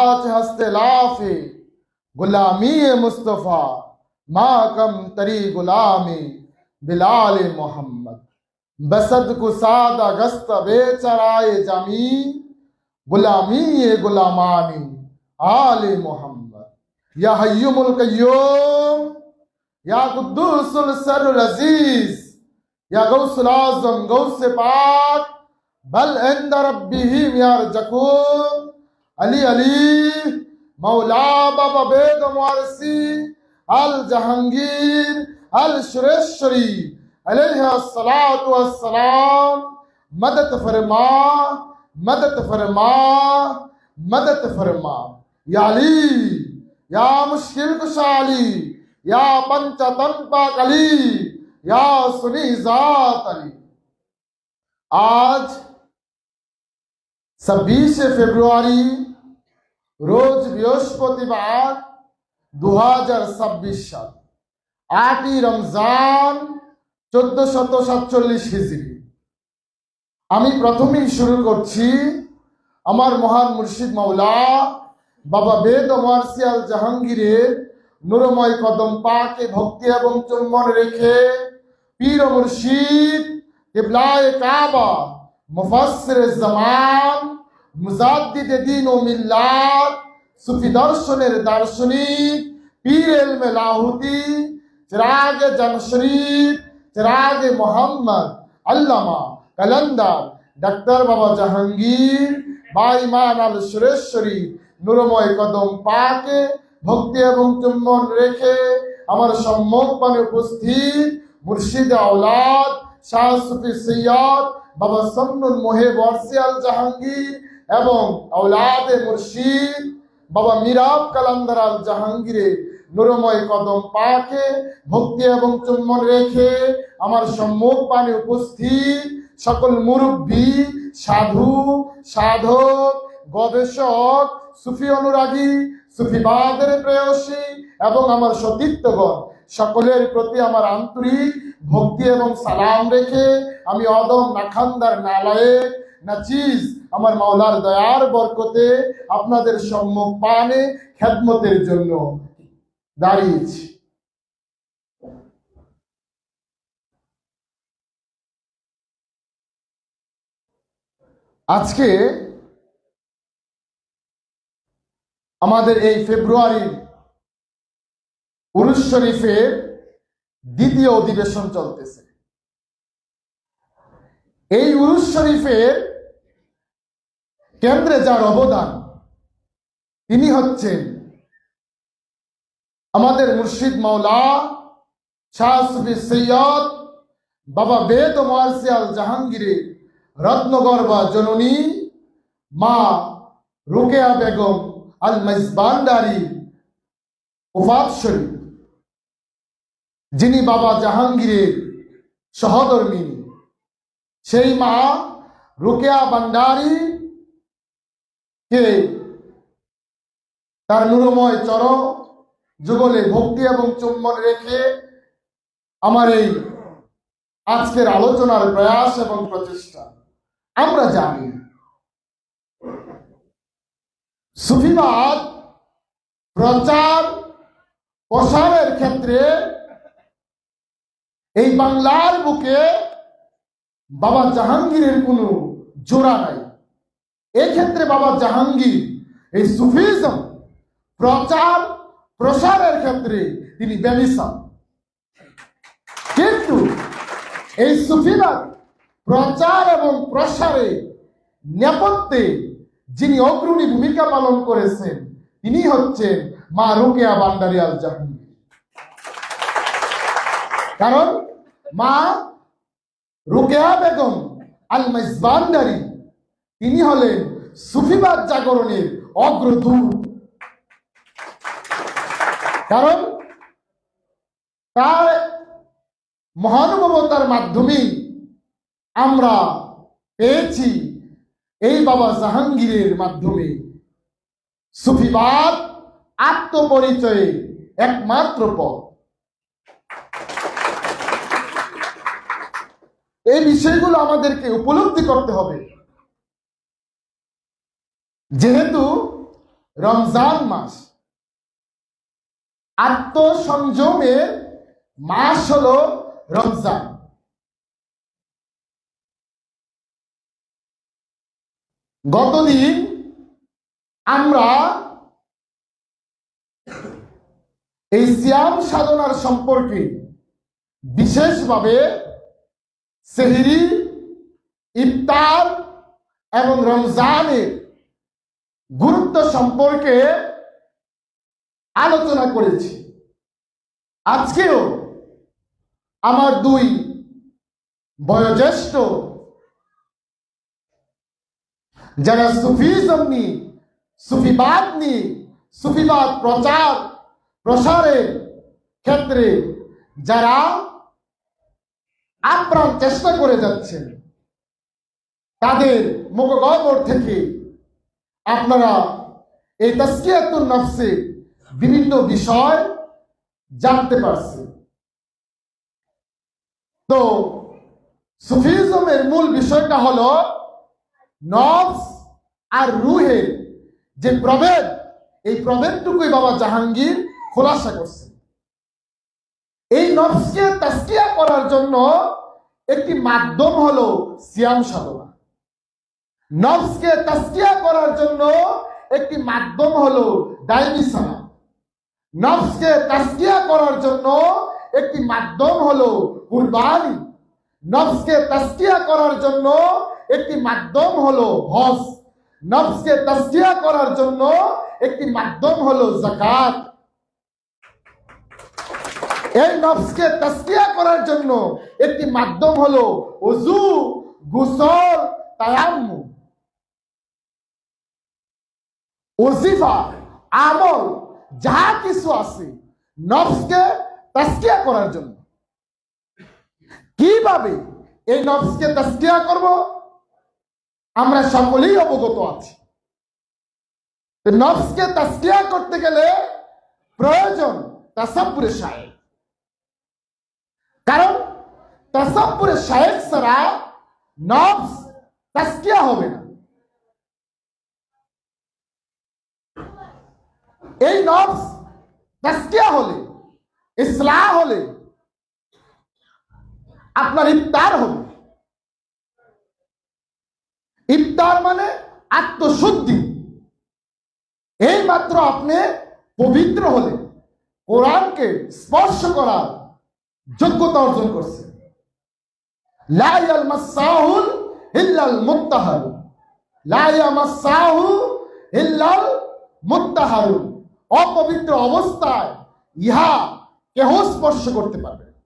नाच हंसते लाफे गुलामी मुस्तफ़ा माकम तरी गुलामी बिलाल मोहम्मद बसद कुसाद अगस्त बेचराए जमी गुलामी गुलामानी आले मोहम्मद या हय्युमुल कय्यूम या कुद्दूसुल सर्रुल अजीज या गौसुल आज़म गौसे पाक बल इंद रब्बिहिम यरज़क़ून अली अली मौला बाबा बेगम वारसी अल जहांगीर अल शुरेश्वरी अलैहिस्सलातु वस्सलाम मदद फरमा मदद फरमा मदद फरमा या अली या मुश्किल कुशाली या पंचतंपा कली या सुनी जात अली। आज 26 ফেব্রুয়ারি রোজ বৃহস্পতিবার 2026 সাল 8ই রমজান 1447 হিজরি। আমি প্রথমেই শুরু করছি আমার মহান মুর্শিদ মাওলা বাবা বেগম ওয়ারসি আল জাহাঙ্গীরের নূরময় কদম পাকে ভক্তি এবং চুম্বন রেখে পীর ও মুর্শিদ কিবলায়ে কাবা মুফাসসিরে জামান মুজাদ্দিদে দ্বীন ও মিল্লাত সুফি দর্শনের দার্শনিক পীর ইলমে লাহুতি চিরাগে জামশরীফ চিরাগে মোহাম্মদ আল্লামা কালান্দার ডাক্তার বাবা জাহাঙ্গীর বাইমান আল সুরেশ্বরী নূরময় কদম পাকে ভক্তি এবং চুম্বন রেখে আমার সম্মুখপানে উপস্থিত মুর্শিদ আওলাদ শাহ সুফি সৈয়দ বাবা সামনুল মোহেব ওয়ারসি আল জাহাঙ্গীর এবং আওলাদে মুর্শিদ বাবা মিরাব কালান্দার আল জাহাঙ্গীরের নূরময় কদম পাকে ভক্তি এবং চুম্বন রেখে আমার সম্মুখপানে উপস্থিত সকল মুরব্বী সাধু সাধক গবেষক সুফি অনুরাগী সুফিবাদের প্রেয়সী এবং আমার সতীর্থগণ সকলের প্রতি আমার আন্তরিক ভক্তি এবং সালাম রেখে আমি অদম নাখান্দার নালায়েক নাচিজ আমার মাওলার দয়ার বরকতে আপনাদের সম্মুখপানে খেদমতের জন্য দাঁড়িয়েছি। আজকে আমাদের এই ফেব্রুয়ারির উরুস শরীফের দ্বিতীয় অধিবেশন চলতেছে। এই উরুস শরীফের কেন্দ্রে যার অবদান তিনি হচ্ছেন আমাদের মুর্শিদ মাওলা শাহ সুফি সৈয়দ বাবা বেগম ওয়ারসি আল জাহাঙ্গীরের রত্নগর্ভা জননী মা রোকেয়া বেগম আল মেজবান্ডারি ওফাত শরীফ, যিনি বাবা জাহাঙ্গীরের সহধর্মিনী। সেই মা রোকেয়া ভান্ডারী কে তার নূরময় চরণ যুগলে ভক্তি এবং চুম্বন রেখে আমার এই আজকের আলোচনার প্রয়াস এবং প্রচেষ্টা। আমরা জানি সুফিবাদ প্রচার প্রসারের ক্ষেত্রে এই বাংলার বুকে বাবা জাহাঙ্গীরের কোনো জোড়া নাই। এই ক্ষেত্রে বাবা জাহাঙ্গীর এই সুফিজম প্রচার প্রসারের ক্ষেত্রে তিনি বেমিসাল। কিন্তু এই সুফিবাদ প্রচার এবং প্রসারে নেপথ্যে যিনি অগ্রণী ভূমিকা পালন করেছেন তিনি হচ্ছেন মা রোকেয়া ভান্ডারী আল জাহাঙ্গীর। কারণ মা রোকেয়া বেগম আল মেজবান্ডারী তিনি হলেন সুফিবাদ জাগরণের অগ্রদূত। কারণ তার মহানুভবতার মাধ্যমে আমরা পেয়েছি এই বাবা জাহাঙ্গীরের মাধ্যমে সুফিবাদ আত্মপরিচয়ে একমাত্র পথ। এই বিষয়গুলো আমাদেরকে উপলব্ধি করতে হবে। যেহেতু রমজান মাস। আত্মসংযমের মাস হলো রমজান। গতদিন আমরা এই সিয়াম সাধনার সম্পর্কে বিশেষভাবে সেহরি, ইফতার এবং রমজানের গুরুত্ব সম্পর্কে আলোচনা করেছি। আজকেও আমার দুই বয়োজ্যেষ্ঠ যারা সুফিজম নিয়ে, সুফিবাদ নিয়ে, সুফিবাদ প্রচার প্রসারের ক্ষেত্রে যারা আপ্রাণ চেষ্টা করে যাচ্ছেন, তাদের মুখগহ্বর থেকে আপনারা এই তাসকিয়াতুন নফসে বিভিন্ন বিষয় জানতে পারছেন। তো সুফিজমের মূল বিষয়টা হলো নফস আর রুহের যে প্রভেদ, এই প্রভেদটুকুই বাবা জাহাঙ্গীর খোলাসা করছে। এই নফসকে তাসকিয়া করার জন্য একটি মাধ্যম হলো সিয়াম সাধনা। নফসকে তাসকিয়া করার জন্য একটি মাধ্যম হলো ডায়েরি সালাত। নফসকে তাসকিয়া করার জন্য একটি মাধ্যম হলো কুরবানি। নফসকে তাসকিয়া করার জন্য একটি মাধ্যম হলো হজ। নফসকে তাসকিয়া করার জন্য একটি মাধ্যম হলো যাকাত। এই নফসকে তাসকিয়া করার জন্য একটি মাধ্যম হলো ওযু, গোসল, তায়াম্মুম। ওজিফা, আমল যা কিছু আছে নফসকে তাসকিয়া করার জন্য। কিভাবে এই নফসকে তাসকিয়া করব আমরা সকলেই অবগত আছি। নফসকে তাসকিয়া করতে গেলে প্রয়োজন তাসাব্বুরে শায়েখ। কারণ তাসাব্বুরে শায়েখ ছাড়া নফস তাসকিয়া হবে না। এই নফস তাসকিয়া হলে, ইসলাহ হলে আপনার ইফতার হবে। ইফতার মানে আত্মশুদ্ধি। এই মাত্র আপনি পবিত্র হলে, কোরআনকে স্পর্শ করার যোগ্যতা অর্জন করছে। লা ইয়ামাসসাহুল ইল্লাল মুত্তাহারুন, লা ইয়ামাসসাহু ইল্লাল মুত্তাহারুন। অপবিত্র অবস্থায় ইহা কেহ স্পর্শ করতে পারবে না।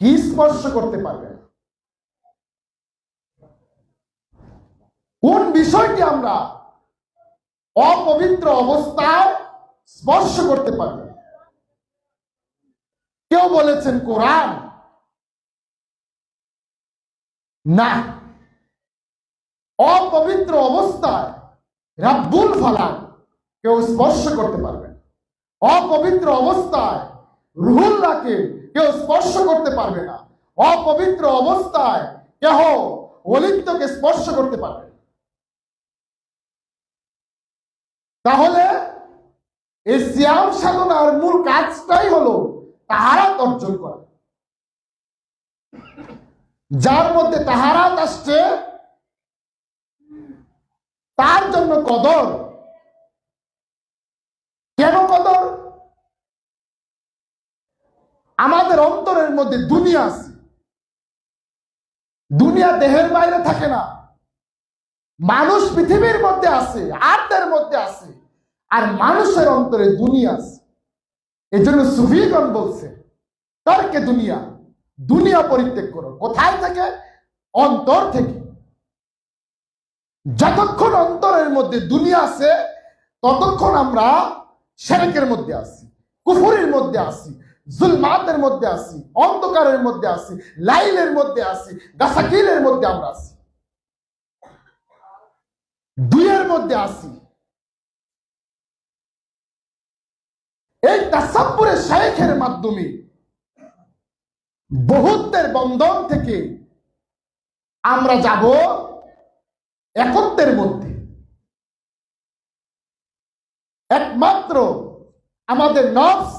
কি স্পর্শ করতে পারবে না? কোন বিষয়টি আমরা অপবিত্র অবস্থায় স্পর্শ করতে পারবে না? কেউ বলেছেন কোরআন, না। অপবিত্র অবস্থায় রাব্বুল ফালাক কেউ স্পর্শ করতে পারবে না। অপবিত্র অবস্থায় রুহুল্লাহকে কেউ স্পর্শ করতে পারবে না। অপবিত্র অবস্থায় কেহ ওলিত্বকে স্পর্শ করতে পারবে না। তাহলে এই সিয়াম সাধনার মূল কাজটাই হলো তাহারাত অর্জন করা। যার মধ্যে তাহারাত আসছে তার জন্য কদর। কেন কদর? আমাদের অন্তরের মধ্যে দুনিয়া আছে। দুনিয়া দেহের বাইরে থাকে না। মানুষ পৃথিবীর মধ্যে আছে, আত্মার মধ্যে আছে, আর মানুষের অন্তরে দুনিয়া আছে। এই জন্য সুফিগণ বলছে তর্কে দুনিয়া, দুনিয়া পরিত্যাগ করো। কোথায় থেকে? অন্তর থেকে। যতক্ষণ অন্তরের মধ্যে দুনিয়া আছে ততক্ষণ আমরা শিরকের মধ্যে আছি, কুফরের মধ্যে আছি, জুলমাতের মধ্যে আছি, অন্ধকারের মধ্যে আছি, লাইলের মধ্যে আছি, গাসাকিলের মধ্যে আমরা আছি, দুইয়ের মধ্যে আছি। এই তাসাব্বুরে শায়েখের মাধ্যমে বহুত্বের বন্ধন থেকে আমরা যাব একত্বের মধ্যে। একমাত্র আমাদের নফস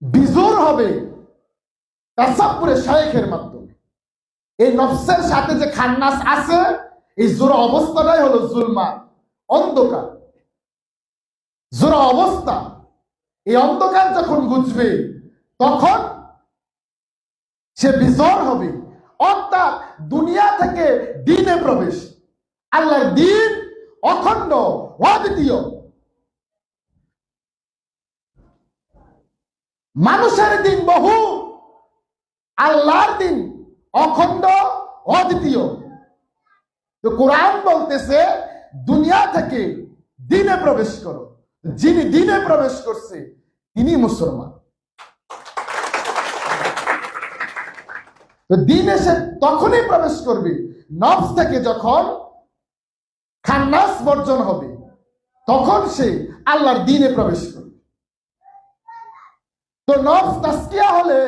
বিজোর হবে তাসাব্বুরে শাইখের মাধ্যমে। এই নফসের সাথে যে খান্নাস আছে, এই জোড়া অবস্থাটাই হলো জুলমাত, অন্ধকার, জোড়া অবস্থা। এই অন্ধকার যখন বুঝবে তখন সে বিজোর হবে, অর্থাৎ দুনিয়া থেকে দ্বীনে প্রবেশ। আল্লাহর দ্বীন অখণ্ড, অদ্বিতীয়। মানুষের দিন বহু, আল্লাহর দিন অখণ্ড, অদ্বিতীয়। তো কোরআন বলতেছে দুনিয়া থেকে দ্বীনে প্রবেশ করো। যিনি দ্বীনে প্রবেশ করছে তিনি মুসলমান। তো দ্বীনে সে তখনই প্রবেশ করবে নফস থেকে যখন খান্নাস বর্জন হবে, তখন সে আল্লাহর দ্বীনে প্রবেশ করবে। তো নফস তাসকিয়া হলে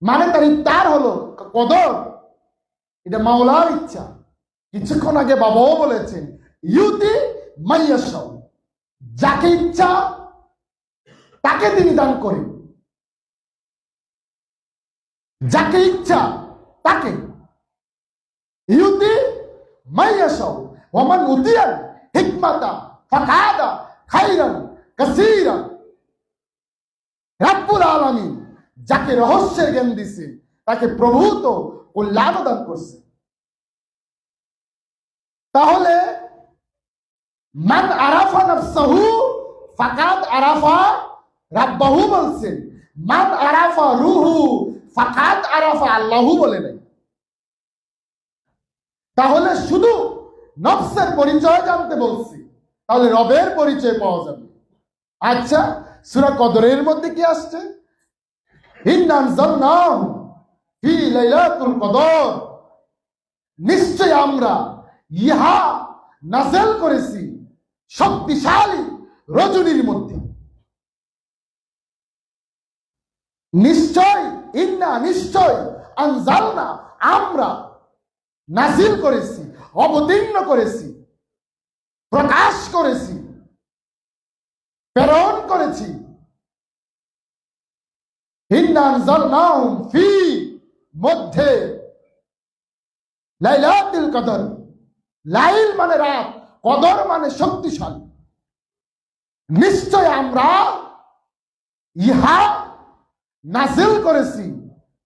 মানে তার হলো কদর, এটা মাওলার ইচ্ছা। কিছুক্ষণ আগে বাবাও বলেছেন ইউতি মাইয়াশাউ, যাকে ইচ্ছা তাকে তিনি দান করেন, যাকে ইচ্ছা তাকে। ইউতি মাইয়াশাউ ওয়ামান উতিয়াল হিকমাতা ফাকাদা খাইরান কাসীরা। রাব্বুল আলামিন যাকে রহস্যের জ্ঞান দিছে তাকে প্রভূত কল্যাণ দান করছে। তাহলে মান আরাফা নাফসাহু ফাকাদ আরাফা রাব্বাহু বলছেন, মান আরাফা রুহু ফাকাদ আরাফা আল্লাহু বলে নাই। তাহলে শুধু নফসের পরিচয় জানতে বলছি, তাহলে রবের পরিচয় পাওয়া যাবে। আচ্ছা, সূরা কদরের মধ্যে কি আসছে? ইন্না আনজালনাহু ফি লাইলাতুল কদর, নিশ্চয় আমরা ইহা নাযিল করেছি শক্তিশালী রজনীর মধ্যে। নিশ্চয়, ইন্না নিশ্চয়, আনজালনা আমরা নাযিল করেছি, অবতীর্ণ করেছি, প্রকাশ করেছি, প্রেরণ করেছি। ইন্না আনজালনাহু ফি মধ্যে লাইলাতুল কদর। লাইল মানে রাত, কদর মানে শক্তিশালী। নিশ্চয় আমরা ইহা নাযিল করেছি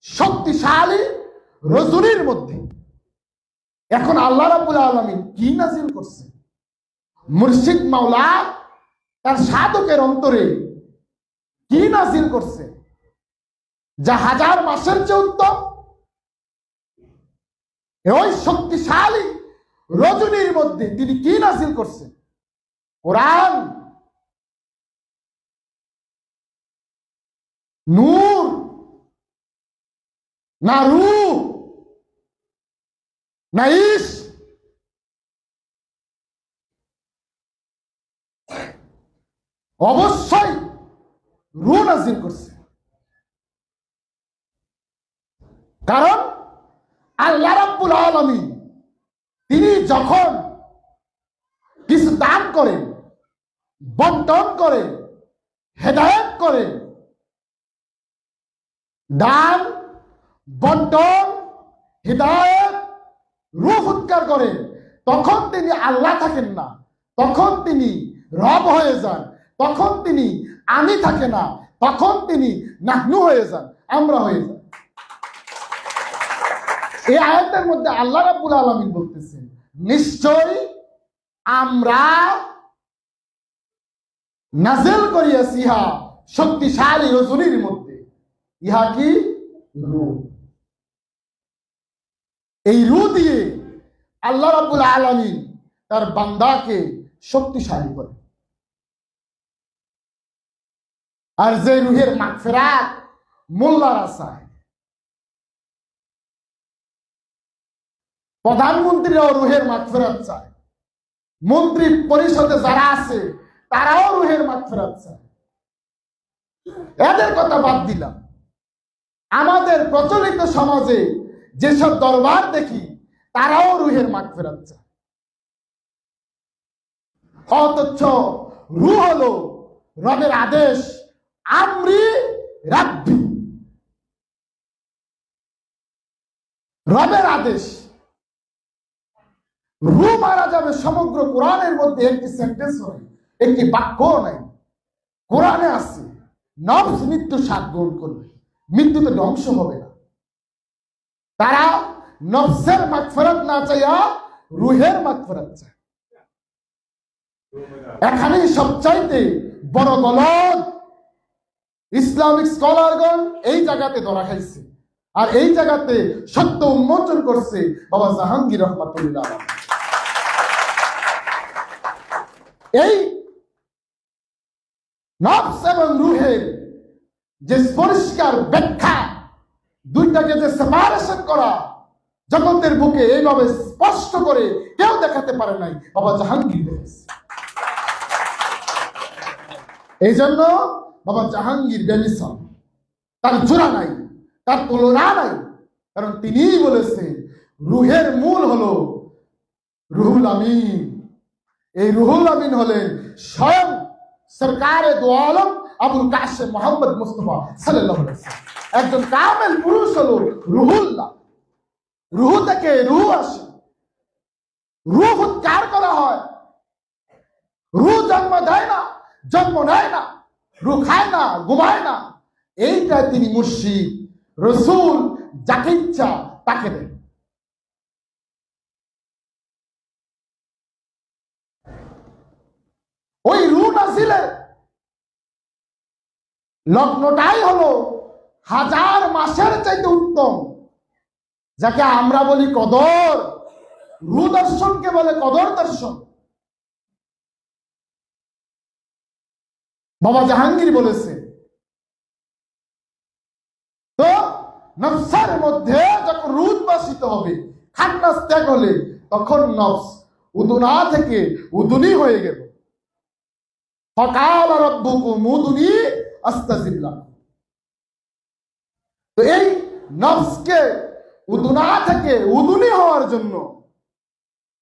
শক্তিশালী রজনীর মধ্যে। এখন আল্লাহ রাব্বুল আলামিন কি নাযিল করছে? মুর্শিদ মাওলা তার সাধকের অন্তরে কি নাযিল করছে যা হাজার মাসের চেয়ে উত্তম? ওই শক্তিশালী রজনীর মধ্যে তিনি কি নাযিল করছেন? কোরআন। নূর না রূহ না ইশ, অবশ্যই রূহ নাযিল করছে। কারণ আল্লাহ রাব্বুল আলামিন তিনি যখন কিছু দান করেন, বন্টন করেন, হেদায়েত করেন, দান, বন্টন, হিদায়াত, রূহ উৎকার করেন, তখন তিনি আল্লাহ থাকেন না, তখন তিনি রব হয়ে যান, তখন তিনি আমি থাকে না, তখন তিনি নাহনু হয়ে যান, আমরা হয়ে যান। এই আয়াতের মধ্যে আল্লাহ রাব্বুল আলামিন বলতেছেন নিশ্চয় আমরা নাযিল করিয়াছি ইহা শক্তিশালী রজনীর মধ্যে। ইহা কি? রূহ। এই রূহ দিয়ে আল্লাহ রাব্বুল আলামিন তার বান্দাকে শক্তিশালী করে। আর যে রূহের মাগফিরাত মোল্লারা চায়, প্রধানমন্ত্রীরাও রূহের মাগফিরাত চায়, মন্ত্রী পরিষদে যারা আছে তারাও রূহের মাগফিরাত চায়। এদের কথা বাদ দিলাম, আমাদের প্রচলিত সমাজে যেসব দরবার দেখি তারাও রূহের মাগফিরাত চায়। অথচ রূহ হলো রবের আদেশ, আমরি রাব্বি, রবের আদেশ। রূহ মারা যাবে, সমগ্র কোরআনের মধ্যে একটি সেন্টেন্স হয়, একটি বাক্য নাই। কোরআনে আছে নফস মৃত্যু স্বাদ গ্রহণ করবে, মৃত্যুতে ধ্বংস হবে না। তারা নফসের মাগফিরাত না চাইয়া রুহের মাগফিরাত চায়। এখানেই সবচাইতে বড় গলদ ইসলামিক স্কলারগণ এই জায়গাতে ধরা খাইছে, আর এই জায়গাতে সত্য উন্মোচন করছে বাবা জাহাঙ্গীর রহমাতুল্লাহ। এই নফস এবং রুহের যে পরিষ্কার ব্যাখ্যা, দুইটাকে যে সেপারেশন করা জগতের বুকে এইভাবে স্পষ্ট করে কেউ দেখাতে পারে নাই, বাবা জাহাঙ্গীর দেখেছে। এই জন্য বাবা জাহাঙ্গীর বেমিসাল, তার জোড়া নাই, তার তুলনা নাই, কারণ তিনিই বলেছেন রুহের মূল হলো রুহুল আমিন। এই রুহুল আমিন হলেন স্বয়ং সরকারে দো আলম আবুল কাসেম মোহাম্মদ মুস্তাফা সাল্লাল্লাহু আলাইহি ওয়াসাল্লাম। একজন কামেল পুরুষ হলো রুহুল্লাহ। রুহ থেকে রুহ আসে, রুহ উৎকার করা হয়। রুহ জন্ম দেয় না, জন্ম নেয় না, রুহ খায় না, ঘুমায় না। এইটা তিনি মুর্শিদ রসুল যাকে ইচ্ছা তাকে দেন। ওই রুহ নাজিলের লগ্নটাই হলো হাজার মাসের চাইতে উত্তম, যাকে আমরা বলি কদর। রুহ দর্শনকে বলে কদর দর্শন। বাবা জাহাঙ্গীর বলেছে, তো নফসের মধ্যে যখন রুহ উদ্ভাসিত হবে, খান্নাস ত্যাগ হলে, তখন নফস উদুনা থেকে উদুনি হয়ে গেল। ফাকাল রাব্বুকুম উদুনি আস্তাজিব লাকুম। তো এই নফসকে উদুনা থেকে উদুনি হওয়ার জন্য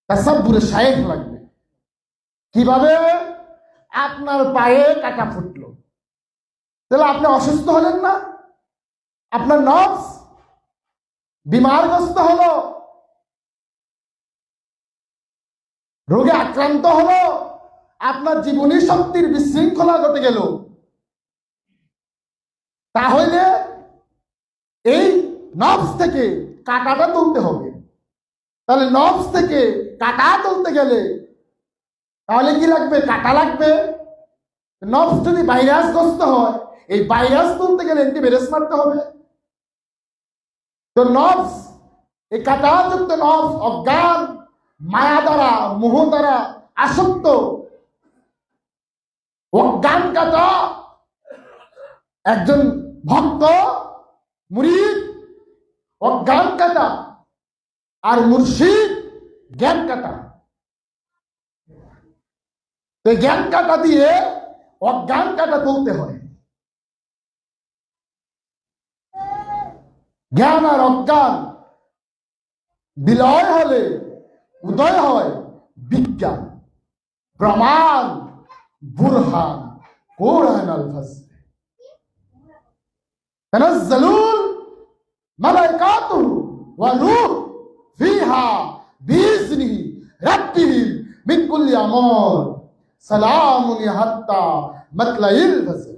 তাসাব্বুরে শায়েখ লাগবে। কিভাবে? আপনার পায়ে কাটা ফুটলো, তাহলে আপনি অসুস্থ হলেন না? আপনার নফস বিমারগ্রস্ত হলো, রোগে আক্রান্ত হলো, আপনার জীবনী শক্তির বিশৃঙ্খলা ঘটে গেল। তাহলে এই নফস থেকে কাটাটা তুলতে হবে। তাহলে নফস থেকে কাটা তুলতে গেলে তাহলে কি লাগবে? কাটা লাগবে। নফস যদি ভাইরাসগ্রস্ত হয়, এই ভাইরাস তুলতে গেলে অ্যান্টিভাইরাস মারতে হবে। তো নফস, এই কাটাযুক্ত নফস অজ্ঞান, মায়া দ্বারা, মোহ দ্বারা আসক্ত। অজ্ঞান কাটা একজন ভক্ত মুরিদ, অজ্ঞান কাটা, আর মুর্শিদ জ্ঞান কাটা। তো জ্ঞান কাটা দিয়ে অজ্ঞান কাটা তুলতে হয়। জ্ঞান আর অজ্ঞান বিলয় হলে উদয় হয় বিজ্ঞান, প্রমাণ, বুরহান, কোরআন আল ফাজল। তানাজ্জালুল মালাইকাতুহু ওয়া রূহ ফিহা বিইজনিহি রাব্বিহিম মিন কুল্লি আমর সালামুন হাত্তা মাতলাইল ফাজর।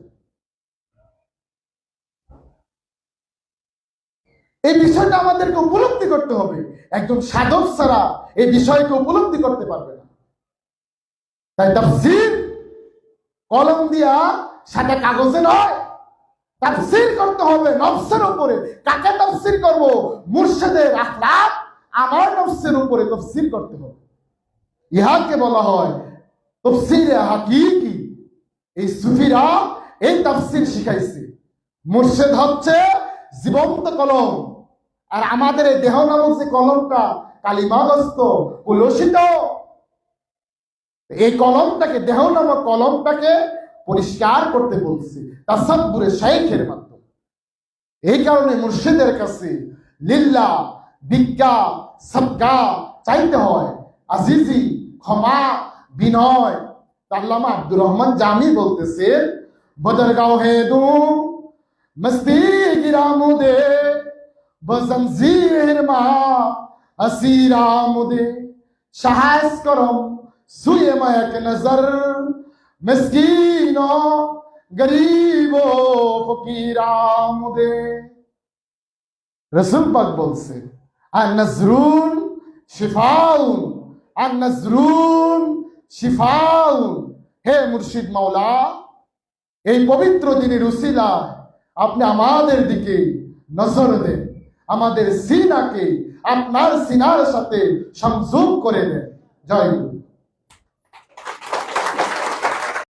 এই বিষয়টা আমাদেরকে উপলব্ধি করতে হবে। একজন সাধক ছাড়া এই বিষয়কে উপলব্ধি করতে পারবে না। তাই তাফসীর কলম দিয়া সাদা কাগজে নয়, তাফসীর করতে হবে নফসের উপরে। কাকে তাফসীর করব? মুর্শিদের আখলাক আমার নফসের উপরে তাফসীর করতে হবে। ইহাকে বলা হয় তাফসীরে হাকিকি। এই সুফিরা এই তাফসীর শিখাইছে। মুর্শিদ হচ্ছে জীবন্ত কলম, আর আমাদের এই দেহ নামক যে কলমটা কালিমাগ্রস্ত, কলুষিত, এই কলমটাকে, দেহ নামক কলমটাকে পরিষ্কার করতে বলছে তাসাব্বুরে শাইখের মাধ্যমে। এই কারণে মুর্শিদের কাছে লিল্লাহ, ভিক্ষা, সাদকা চাইতে হয়, আজিজি, ক্ষমা, বিনয়, আল্লামা আব্দুর রহমান জামি বলতেছেন, বদরগাঁও হে দু মস্তি গিরামুদে বজমজির মা আসিরামুদে সাহস করম সুয়ে মা এক নজর মিসকিনো গরিবো ফকিরামুদে। রসুল পাক বলছে, আর নজরুন শিফাউন, আর নজরুন শিফাউন। হে মুর্শিদ মাওলা, এই পবিত্র দিনের উসিলা আপনি আমাদের দিকে নজর দেন, আমাদের সিনাকে আপনার সিনার সাথে সংযোগ করে দেন। জয় গুরু।